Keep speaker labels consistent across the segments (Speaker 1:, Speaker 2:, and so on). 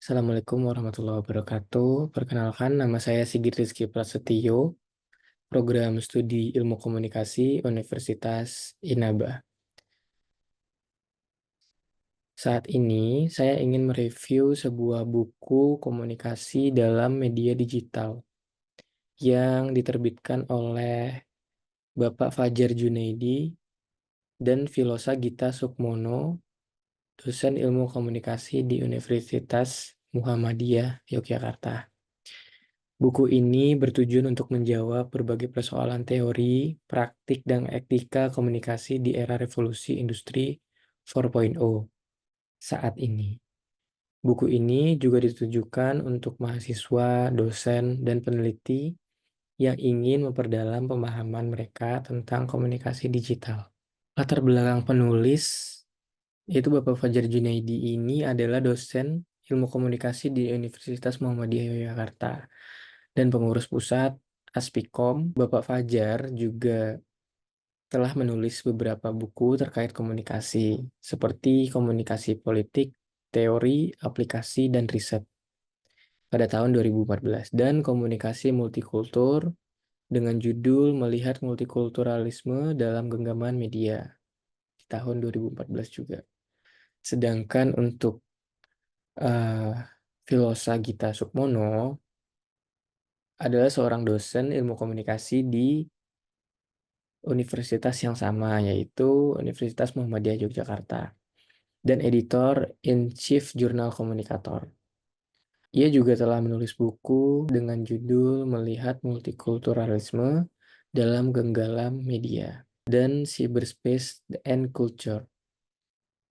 Speaker 1: Assalamualaikum warahmatullahi wabarakatuh. Perkenalkan, nama saya Sigit Rizky Prasetyo, program studi Ilmu Komunikasi Universitas Inaba. Saat ini, saya ingin mereview sebuah buku komunikasi dalam media digital yang diterbitkan oleh Bapak Fajar Junaidi dan Filosa Gita Sukmono, dosen Ilmu Komunikasi di Universitas Muhammadiyah Yogyakarta. Buku ini bertujuan untuk menjawab berbagai persoalan teori, praktik, dan etika komunikasi di era revolusi industri 4.0 saat ini. Buku ini juga ditujukan untuk mahasiswa, dosen, dan peneliti yang ingin memperdalam pemahaman mereka tentang komunikasi digital. Latar belakang penulis, yaitu Bapak Fajar Junaidi ini adalah dosen ilmu komunikasi di Universitas Muhammadiyah Yogyakarta dan pengurus pusat Aspikom. Bapak Fajar juga telah menulis beberapa buku terkait komunikasi, seperti komunikasi politik, teori, aplikasi, dan riset pada tahun 2014, dan komunikasi multikultur dengan judul Melihat Multikulturalisme dalam Genggaman Media di tahun 2014 juga. Sedangkan untuk Filosa Gita Sukmono adalah seorang dosen ilmu komunikasi di universitas yang sama, yaitu Universitas Muhammadiyah Yogyakarta, dan editor-in-chief jurnal Komunikator. Ia juga telah menulis buku dengan judul Melihat Multikulturalisme dalam Genggaman Media dan Cyberspace and Culture,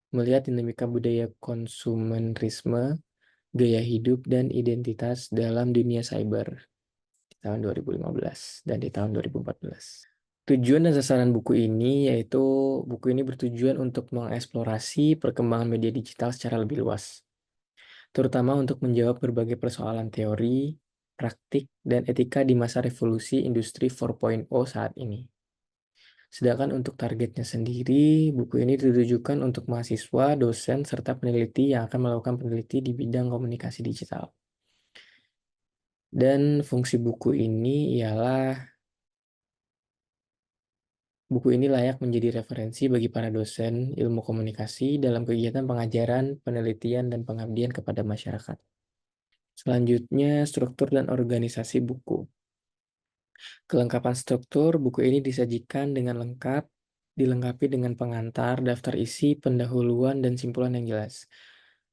Speaker 1: melihat dinamika budaya konsumerisme, gaya hidup, dan identitas dalam dunia cyber di tahun 2015 dan di tahun 2014. Tujuan dan sasaran buku ini yaitu buku ini bertujuan untuk mengeksplorasi perkembangan media digital secara lebih luas, terutama untuk menjawab berbagai persoalan teori, praktik, dan etika di masa revolusi industri 4.0 saat ini. Sedangkan untuk targetnya sendiri, buku ini ditujukan untuk mahasiswa, dosen, serta peneliti yang akan melakukan peneliti di bidang komunikasi digital. Dan fungsi buku ini ialah buku ini layak menjadi referensi bagi para dosen ilmu komunikasi dalam kegiatan pengajaran, penelitian, dan pengabdian kepada masyarakat. Selanjutnya, struktur dan organisasi buku. Kelengkapan struktur buku ini disajikan dengan lengkap, dilengkapi dengan pengantar, daftar isi, pendahuluan, dan simpulan yang jelas.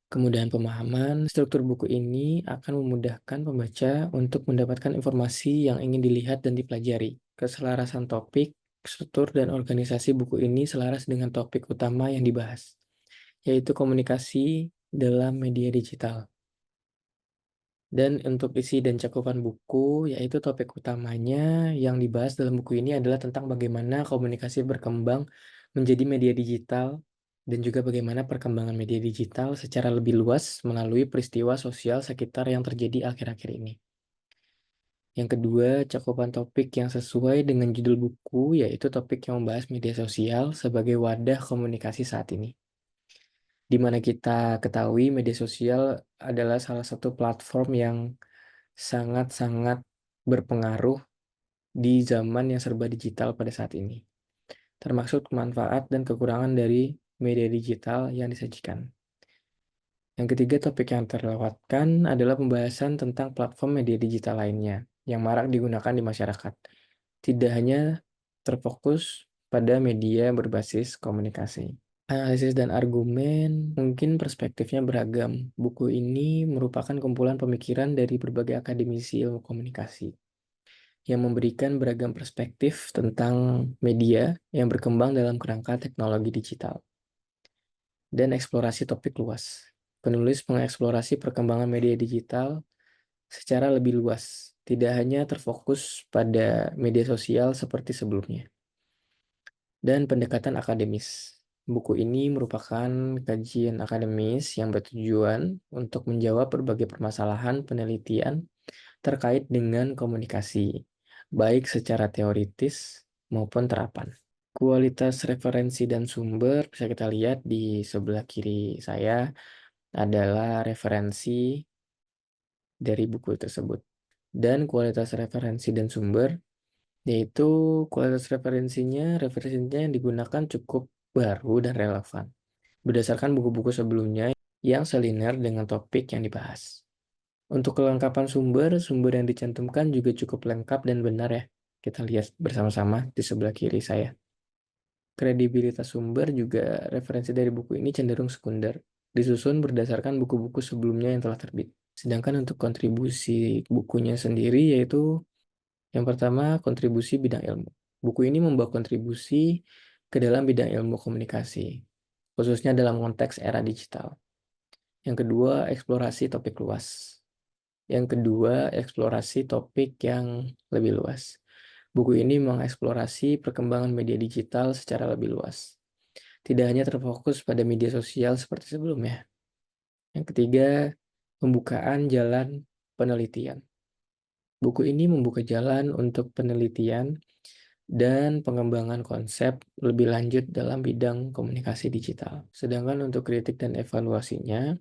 Speaker 1: Kemudahan pemahaman, struktur buku ini akan memudahkan pembaca untuk mendapatkan informasi yang ingin dilihat dan dipelajari. Keselarasan topik, struktur, dan organisasi buku ini selaras dengan topik utama yang dibahas, yaitu komunikasi dalam media digital. Dan untuk isi dan cakupan buku, yaitu topik utamanya yang dibahas dalam buku ini adalah tentang bagaimana komunikasi berkembang menjadi media digital dan juga bagaimana perkembangan media digital secara lebih luas melalui peristiwa sosial sekitar yang terjadi akhir-akhir ini. Yang kedua, cakupan topik yang sesuai dengan judul buku, yaitu topik yang membahas media sosial sebagai wadah komunikasi saat ini. Di mana kita ketahui media sosial adalah salah satu platform yang sangat-sangat berpengaruh di zaman yang serba digital pada saat ini, termasuk manfaat dan kekurangan dari media digital yang disajikan. Yang ketiga, topik yang terlewatkan adalah pembahasan tentang platform media digital lainnya yang marak digunakan di masyarakat. Tidak hanya terfokus pada media berbasis komunikasi. Analisis dan argumen, mungkin perspektifnya beragam. Buku ini merupakan kumpulan pemikiran dari berbagai akademisi ilmu komunikasi yang memberikan beragam perspektif tentang media yang berkembang dalam kerangka teknologi digital dan eksplorasi topik luas. Penulis mengeksplorasi perkembangan media digital secara lebih luas, tidak hanya terfokus pada media sosial seperti sebelumnya. Dan pendekatan akademis. Buku ini merupakan kajian akademis yang bertujuan untuk menjawab berbagai permasalahan penelitian terkait dengan komunikasi, baik secara teoritis maupun terapan. Kualitas referensi dan sumber bisa kita lihat di sebelah kiri saya adalah referensi dari buku tersebut. Dan kualitas referensi dan sumber, yaitu kualitas referensinya yang digunakan cukup baru dan relevan, berdasarkan buku-buku sebelumnya yang selinear dengan topik yang dibahas. Untuk kelengkapan sumber yang dicantumkan juga cukup lengkap dan benar ya. Kita lihat bersama-sama di sebelah kiri saya. Kredibilitas sumber juga referensi dari buku ini cenderung sekunder, disusun berdasarkan buku-buku sebelumnya yang telah terbit. Sedangkan untuk kontribusi bukunya sendiri yaitu yang pertama kontribusi bidang ilmu. Buku ini membawa kontribusi ke dalam bidang ilmu komunikasi, khususnya dalam konteks era digital. Yang kedua, eksplorasi topik luas. Yang kedua, eksplorasi topik yang lebih luas. Buku ini mengeksplorasi perkembangan media digital secara lebih luas. Tidak hanya terfokus pada media sosial seperti sebelumnya. Yang ketiga, pembukaan jalan penelitian. Buku ini membuka jalan untuk penelitian dan pengembangan konsep lebih lanjut dalam bidang komunikasi digital. Sedangkan untuk kritik dan evaluasinya,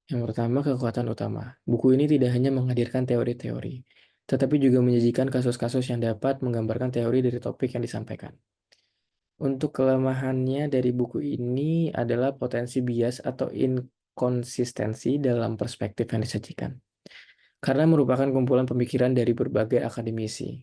Speaker 1: yang pertama, kekuatan utama. Buku ini tidak hanya menghadirkan teori-teori, tetapi juga menyajikan kasus-kasus yang dapat menggambarkan teori dari topik yang disampaikan. Untuk kelemahannya dari buku ini adalah potensi bias atau inkonsistensi dalam perspektif yang disajikan, karena merupakan kumpulan pemikiran dari berbagai akademisi.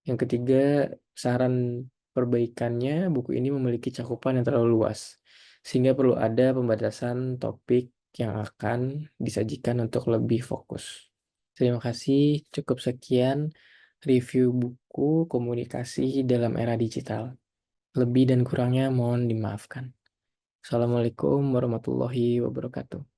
Speaker 1: Yang ketiga, saran perbaikannya, buku ini memiliki cakupan yang terlalu luas, sehingga perlu ada pembatasan topik yang akan disajikan untuk lebih fokus. Terima kasih, cukup sekian review buku komunikasi dalam era digital. Lebih dan kurangnya mohon dimaafkan. Assalamualaikum warahmatullahi wabarakatuh.